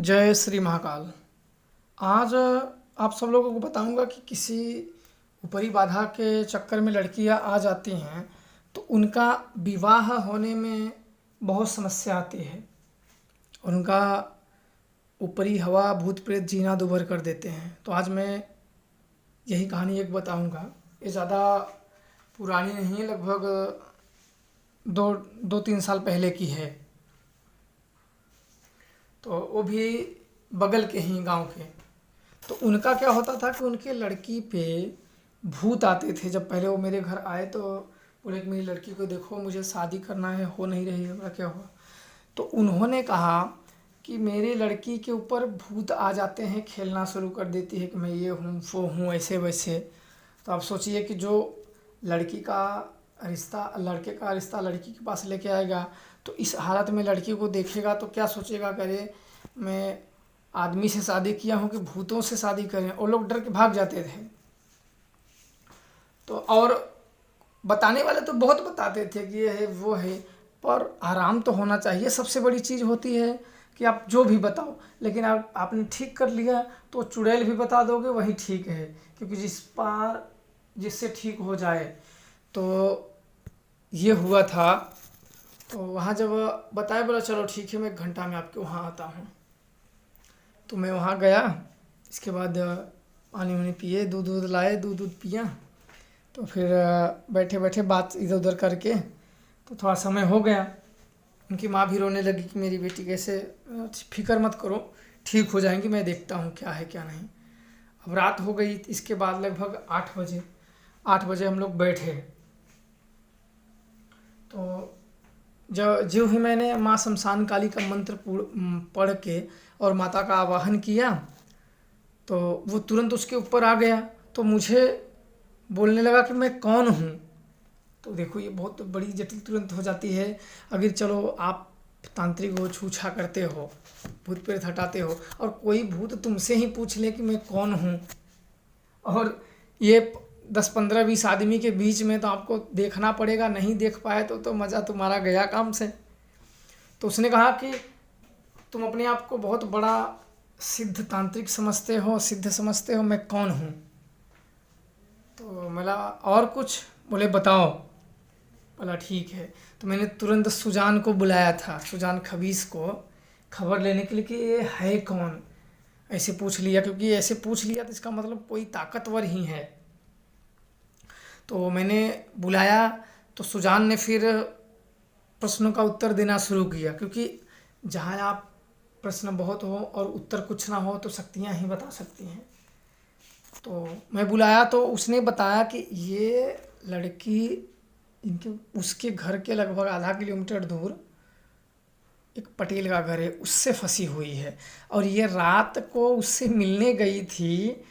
जय श्री महाकाल। आज आप सब लोगों को बताऊंगा कि किसी ऊपरी बाधा के चक्कर में लड़कियां आ जाती हैं तो उनका विवाह होने में बहुत समस्या आती है। उनका ऊपरी हवा भूत प्रेत जीना दूभर कर देते हैं। तो आज मैं यही कहानी एक बताऊंगा। ये ज़्यादा पुरानी नहीं है, लगभग दो दो तीन साल पहले की है। तो वो भी बगल के ही गांव के। तो उनका क्या होता था कि उनके लड़की पे भूत आते थे। जब पहले वो मेरे घर आए तो बोले कि मेरी लड़की को देखो, मुझे शादी करना है, हो नहीं रही है। बोला क्या हुआ? तो उन्होंने कहा कि मेरी लड़की के ऊपर भूत आ जाते हैं, खेलना शुरू कर देती है कि मैं ये हूँ वो हूँ ऐसे वैसे। तो आप सोचिए कि जो लड़की का लड़के का रिश्ता लड़की के पास लेके आएगा तो इस हालत में लड़की को देखेगा तो क्या सोचेगा, करे मैं आदमी से शादी किया हूँ कि भूतों से शादी करें। और लोग डर के भाग जाते थे। तो और बताने वाले तो बहुत बताते थे कि ये है वो है, पर आराम तो होना चाहिए। सबसे बड़ी चीज़ होती है कि आप जो भी बताओ, लेकिन आपने ठीक कर लिया तो चुड़ैल भी बता दोगे वही ठीक है, क्योंकि जिससे ठीक हो जाए। तो ये हुआ था। तो वहाँ जब बताया, बोला चलो ठीक है, मैं 1 घंटा में आपके वहाँ आता हूँ। तो मैं वहाँ गया। इसके बाद पानी वानी पिए, दूध दूध लाए, दूध दूध पिया। तो फिर बैठे बैठे बात इधर उधर करके तो थोड़ा समय हो गया। उनकी माँ भी रोने लगी कि मेरी बेटी कैसे, फिक्र मत करो, ठीक हो जाएंगी, मैं देखता हूँ क्या है क्या नहीं। अब रात हो गई। इसके बाद लगभग 8 बजे हम लोग बैठे। तो जो ही मैंने माँ शमशान काली का मंत्र पढ़ के और माता का आवाहन किया तो वो तुरंत उसके ऊपर आ गया। तो मुझे बोलने लगा कि मैं कौन हूँ। तो देखो ये बहुत बड़ी जटिल तुरंत हो जाती है। अगर चलो आप तांत्रिक हो, छूछा करते हो, भूत प्रेत हटाते हो, और कोई भूत तुमसे ही पूछ ले कि मैं कौन हूँ, और ये 10 15 20 आदमी के बीच में, तो आपको देखना पड़ेगा। नहीं देख पाए तो मज़ा तुम्हारा गया काम से। तो उसने कहा कि तुम अपने आप को बहुत बड़ा सिद्ध तांत्रिक समझते हो, सिद्ध समझते हो, मैं कौन हूँ? तो बोला और कुछ? बोले बताओ। बोला ठीक है। तो मैंने तुरंत सुजान को बुलाया था, सुजान खबीस को, खबर लेने के लिए कि ये है कौन। ऐसे पूछ लिया, क्योंकि ऐसे पूछ लिया तो इसका मतलब कोई ताकतवर ही है। तो मैंने बुलाया। तो सुजान ने फिर प्रश्नों का उत्तर देना शुरू किया, क्योंकि जहाँ आप प्रश्न बहुत हो और उत्तर कुछ ना हो तो शक्तियाँ ही बता सकती हैं। तो मैं बुलाया तो उसने बताया कि ये लड़की इनके उसके घर के लगभग आधा किलोमीटर दूर एक पटेल का घर है, उससे फंसी हुई है। और ये रात को उससे मिलने गई थी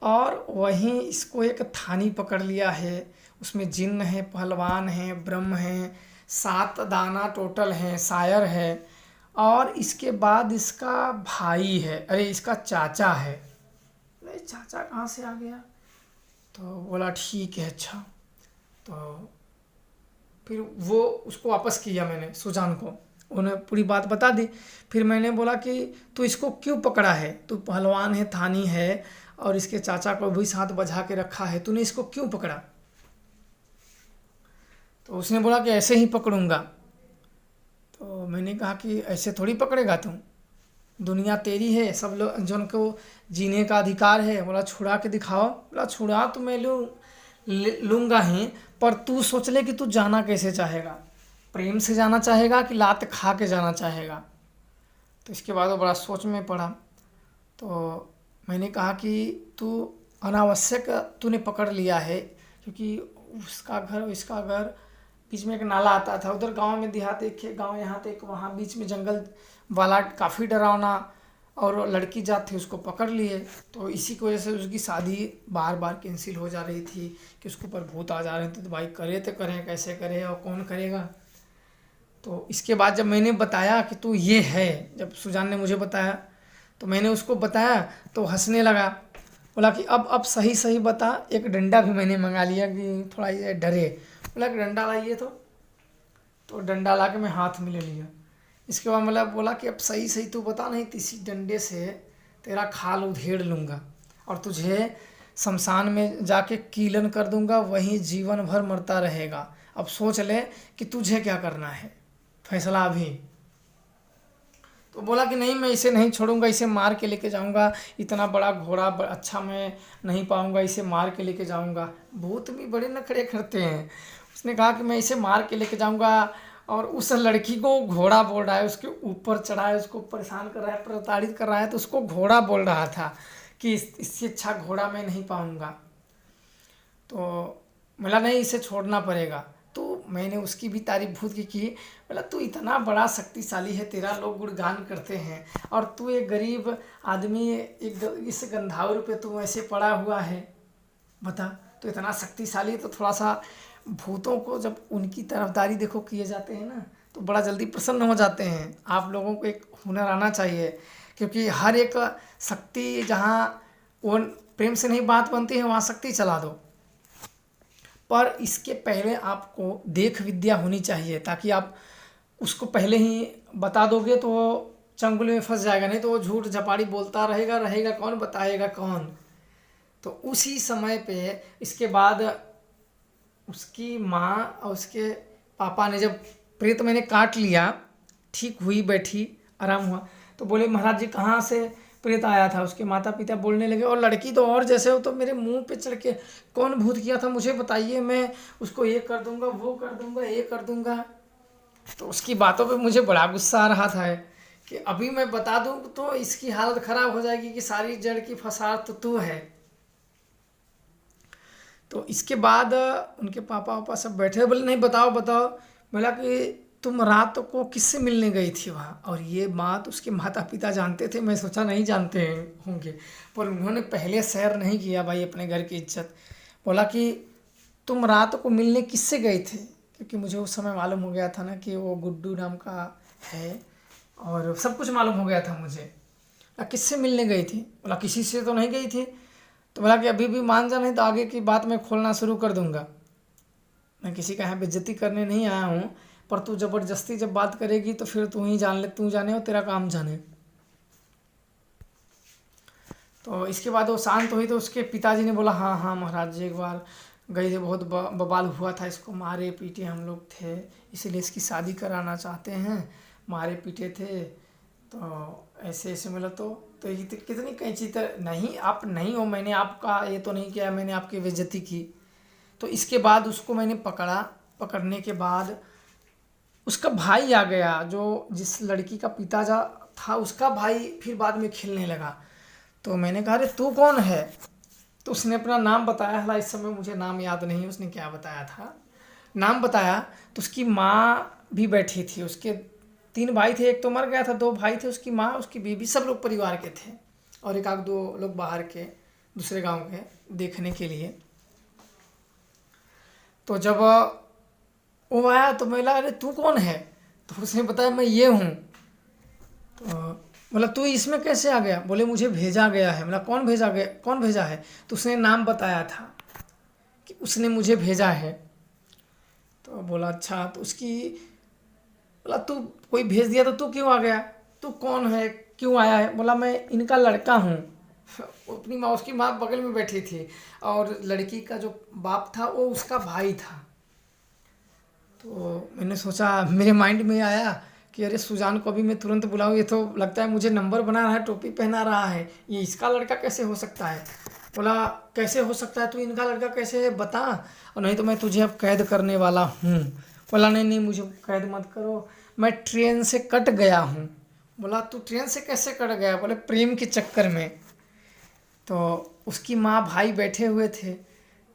और वहीं इसको एक थानी पकड़ लिया है। उसमें जिन्न है, पहलवान है, ब्रह्म है, 7 दाना टोटल है, शायर है, और इसके बाद इसका भाई है, अरे इसका चाचा है। अरे चाचा कहाँ से आ गया? तो बोला ठीक है अच्छा। तो फिर वो उसको वापस किया मैंने, सुजान को, उन्हें पूरी बात बता दी। फिर मैंने बोला कि तू इसको क्यों पकड़ा है? तू पहलवान है, थानी है, और इसके चाचा को भी साथ बजा के रखा है, तूने इसको क्यों पकड़ा? तो उसने बोला कि ऐसे ही पकड़ूंगा। तो मैंने कहा कि ऐसे थोड़ी पकड़ेगा तू, दुनिया तेरी है, सब लोग जन को जीने का अधिकार है। बोला छुड़ा के दिखाओ। बोला छुड़ा तो मैं लूँगा ही, पर तू सोच ले कि तू जाना कैसे चाहेगा, प्रेम से जाना चाहेगा कि लात खा के जाना चाहेगा? तो इसके बाद वो बड़ा सोच में पड़ा। तो मैंने कहा कि तू अनावश्यक तूने पकड़ लिया है, क्योंकि उसका घर इसका घर बीच में एक नाला आता था, उधर गांव में देहात, एक गांव यहाँ थे, एक वहाँ, बीच में जंगल वाला, काफ़ी डरावना, और लड़की जात थी, उसको पकड़ लिए। तो इसी की वजह से उसकी शादी बार बार कैंसिल हो जा रही थी कि उसके ऊपर भूत आ जा रहे थे। तो भाई करे तो करें, कैसे करे और कौन करेगा? तो इसके बाद जब मैंने बताया कि तू ये है, जब सुजान ने मुझे बताया तो मैंने उसको बताया तो हंसने लगा। बोला कि अब सही सही बता। एक डंडा भी मैंने मंगा लिया कि थोड़ा ये डरे। बोला कि डंडा लाइए। तो डंडा ला के मैं हाथ में ले लिया। इसके बाद मतलब बोला कि अब सही सही तू बता, नहीं तो इसी डंडे से तेरा खाल उधेड़ लूँगा और तुझे शमशान में जाके कीलन कर दूंगा, वहीं जीवन भर मरता रहेगा। अब सोच ले कि तुझे क्या करना है, फैसला अभी। तो बोला कि नहीं, मैं इसे नहीं छोड़ूंगा, इसे मार के लेके जाऊंगा, इतना बड़ा घोड़ा अच्छा मैं नहीं पाऊंगा, इसे मार के लेके जाऊंगा। भूत भी बड़े नखरे करते हैं। उसने कहा कि मैं इसे मार के लेके जाऊंगा, और उस लड़की को घोड़ा बोल रहा है, उसके ऊपर चढ़ा है, उसको परेशान कर रहा है, प्रताड़ित कर रहा है, तो उसको घोड़ा बोल रहा था कि इससे अच्छा घोड़ा मैं नहीं पाऊंगा। तो बोला नहीं, इसे छोड़ना पड़ेगा। तो मैंने उसकी भी तारीफ भूत की। बोला तू इतना बड़ा शक्तिशाली है, तेरा लोग गुणगान करते हैं, और तू एक गरीब आदमी इस गंधाउर पे तू ऐसे पड़ा हुआ है, बता। तो इतना शक्तिशाली, तो थोड़ा सा भूतों को जब उनकी तरफदारी देखो किए जाते हैं ना, तो बड़ा जल्दी प्रसन्न हो जाते हैं। आप लोगों को एक हुनर आना चाहिए, क्योंकि हर एक शक्ति जहाँ वो प्रेम से नहीं बात बनती है, वहाँ शक्ति चला दो। पर इसके पहले आपको देख विद्या होनी चाहिए, ताकि आप उसको पहले ही बता दोगे तो वो चंगुल में फंस जाएगा, नहीं तो वो झूठ झपाड़ी बोलता रहेगा, रहेगा कौन, बताएगा कौन। तो उसी समय पे इसके बाद उसकी माँ और उसके पापा ने, जब प्रेत मैंने काट लिया, ठीक हुई, बैठी, आराम हुआ, तो बोले महाराज जी कहाँ से प्रेत आया था। उसके माता पिता बोलने लगे, और लड़की तो और जैसे हो, तो मेरे मुंह पे चढ़ के कौन भूत किया था मुझे बताइए, मैं उसको ये कर दूंगा, वो कर दूंगा, ये कर दूंगा। तो उसकी बातों पे मुझे बड़ा गुस्सा आ रहा था कि अभी मैं बता दूं तो इसकी हालत खराब हो जाएगी कि सारी जड़ की फसाद तो तू है। तो इसके बाद उनके पापा वापा सब बैठे, बोले नहीं बताओ बताओ। बोला कि तुम रात को किससे मिलने गई थी वहाँ। और ये बात उसके माता पिता जानते थे, मैं सोचा नहीं जानते होंगे, पर उन्होंने पहले सैर नहीं किया भाई अपने घर की इज्जत। बोला कि तुम रात को मिलने किससे गए थे, क्योंकि मुझे उस समय मालूम हो गया था ना कि वो गुड्डू नाम का है, और सब कुछ मालूम हो गया था मुझे। किससे मिलने गई थी। बोला किसी से तो नहीं गई थी। तो बोला कि अभी भी मान जा, नहीं तो आगे की बात मैं खोलना शुरू कर दूंगा। मैं किसी का यहाँ बेइज्जती करने नहीं आया हूँ, पर तू ज़बरदस्ती जब बात करेगी तो फिर तू ही जान ले, तू जाने और तेरा काम जाने। तो इसके बाद वो शांत हुई, तो उसके पिताजी ने बोला हाँ हाँ महाराज जी, एक बार गए थे, बहुत बवाल हुआ था, इसको मारे पीटे हम लोग थे, इसीलिए इसकी शादी कराना चाहते हैं, मारे पीटे थे। तो ऐसे ऐसे मिला, तो ये कितनी कैंची तर नहीं, आप नहीं हो, मैंने आपका ये तो नहीं किया, मैंने आपकी बेइज्जती की। तो इसके बाद उसको मैंने पकड़ा। पकड़ने के बाद उसका भाई आ गया, जो जिस लड़की का पिता था उसका भाई फिर बाद में खेलने लगा। तो मैंने कहा अरे तू कौन है। तो उसने अपना नाम बताया, हालांकि इस समय मुझे नाम याद नहीं उसने क्या बताया था। नाम बताया तो उसकी माँ भी बैठी थी, उसके 3 भाई थे, एक तो मर गया था, 2 भाई थे, उसकी माँ, उसकी बीवी, सब लोग परिवार के थे, और एक आध 2 लोग बाहर के दूसरे गांव के देखने के लिए। तो जब वो आया तो मैं बोला अरे तू कौन है। तो उसने बताया मैं ये हूँ। तो बोला तू इसमें कैसे आ गया। बोले मुझे भेजा गया है। बोला कौन भेजा गया, कौन भेजा है। तो उसने नाम बताया था कि उसने मुझे भेजा है। तो बोला अच्छा। तो उसकी बोला तू कोई भेज दिया तो तू क्यों आ गया, तू कौन है, क्यों आया है। बोला मैं इनका लड़का हूँ। अपनी माँ, उसकी माँ बगल में बैठी थी, और लड़की का जो बाप था वो उसका भाई था। तो मैंने सोचा, मेरे माइंड में आया कि अरे सुजान को भी मैं तुरंत बुलाऊँ, ये तो लगता है मुझे नंबर बना रहा है, टोपी पहना रहा है, ये इसका लड़का कैसे हो सकता है। बोला कैसे हो सकता है, तू इनका लड़का कैसे है बता, और नहीं तो मैं तुझे अब कैद करने वाला हूँ। बोला नहीं नहीं मुझे कैद मत करो, मैं ट्रेन से कट गया हूँ। बोला तू ट्रेन से कैसे कट गया। बोले प्रेम के चक्कर में। तो उसकी माँ भाई बैठे हुए थे।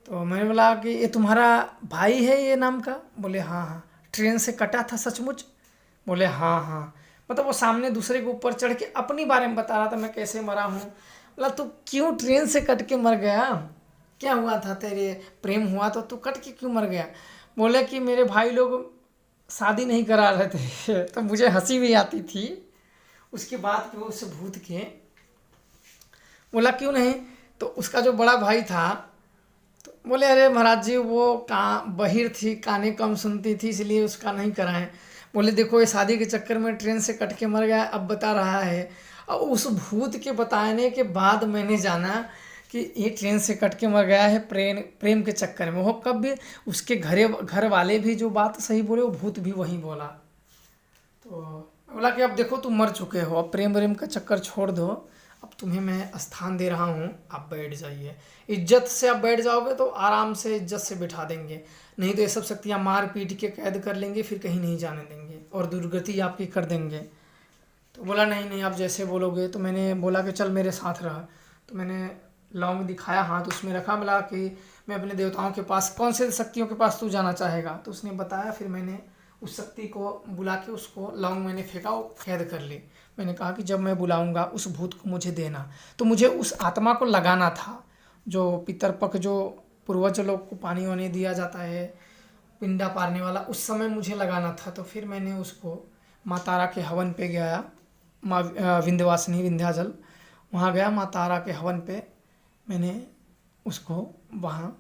तो मैंने बोला कि ये तुम्हारा भाई है ये नाम का। बोले हाँ हाँ। ट्रेन से कटा था सचमुच। बोले हाँ हाँ। मतलब वो सामने दूसरे के ऊपर चढ़ के अपनी बारे में बता रहा था, मैं कैसे मरा हूँ। बोला तू क्यों ट्रेन से कट के मर गया, क्या हुआ था, तेरे प्रेम हुआ तो तू कट के क्यों मर गया। बोले कि मेरे भाई लोग शादी नहीं करा रहे थे। तो मुझे हंसी भी आती थी उसके बाद कि वो उस भूत के। बोला क्यों नहीं। तो उसका जो बड़ा भाई था, तो बोले अरे महाराज जी वो बहिर थी, कानें कम सुनती थी, इसलिए उसका नहीं कराएं। बोले देखो ये शादी के चक्कर में ट्रेन से कट के मर गया, अब बता रहा है। और उस भूत के बताने के बाद मैंने जाना कि ये ट्रेन से कट के मर गया है प्रेम प्रेम के चक्कर में। वो कब भी उसके घर वाले भी जो बात सही बोले, वो भूत भी वही बोला। तो बोला कि अब देखो तुम मर चुके हो, अब प्रेम व्रेम का चक्कर छोड़ दो, अब तुम्हें मैं स्थान दे रहा हूँ, आप बैठ जाइए। इज्जत से आप बैठ जाओगे तो आराम से इज्जत से बिठा देंगे, नहीं तो ये सब शक्तियाँ मार पीट के कैद कर लेंगे, फिर कहीं नहीं जाने देंगे और दुर्गति आपकी कर देंगे। तो बोला नहीं नहीं आप जैसे बोलोगे। तो मैंने बोला कि चल मेरे साथ रहा। तो मैंने लौंग दिखाया, हाथ उसमें रखा, बोला कि मैं अपने देवताओं के पास, कौन से शक्तियों के पास तू जाना चाहेगा। तो उसने बताया, फिर मैंने उस शक्ति को बुला के उसको लौंग मैंने फेंका, वो कैद कर ली। मैंने कहा कि जब मैं बुलाऊंगा उस भूत को मुझे देना। तो मुझे उस आत्मा को लगाना था, जो पितरपक्ष जो पूर्वज लोग को पानी वानी दिया जाता है, पिंडा पारने वाला, उस समय मुझे लगाना था। तो फिर मैंने उसको माँ तारा के हवन पे गया, माँ विंध्यवासिनी विंध्याचल, वहाँ गया, माँ तारा के हवन पे मैंने उसको वहाँ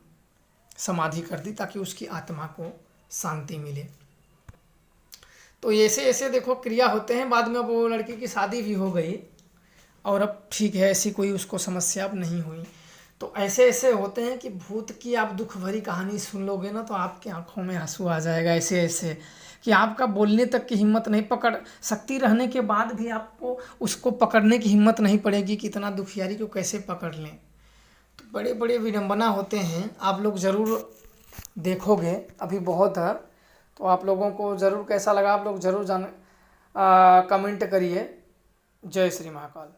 समाधि कर दी ताकि उसकी आत्मा को शांति मिले। तो ऐसे ऐसे देखो क्रिया होते हैं। बाद में अब वो लड़की की शादी भी हो गई और अब ठीक है, ऐसी कोई उसको समस्या अब नहीं हुई। तो ऐसे ऐसे होते हैं कि भूत की आप दुख भरी कहानी सुन लोगे ना तो आपकी आंखों में आंसू आ जाएगा। ऐसे ऐसे कि आपका बोलने तक की हिम्मत नहीं, पकड़ शक्ति रहने के बाद भी आपको उसको पकड़ने की हिम्मत नहीं पड़ेगी कि इतना दुखियारी को कैसे पकड़ लें। तो बड़े बड़े विडंबना होते हैं, आप लोग ज़रूर देखोगे, अभी बहुत है। तो आप लोगों को ज़रूर कैसा लगा, आप लोग ज़रूर कमेंट करिए। जय श्री महाकाल।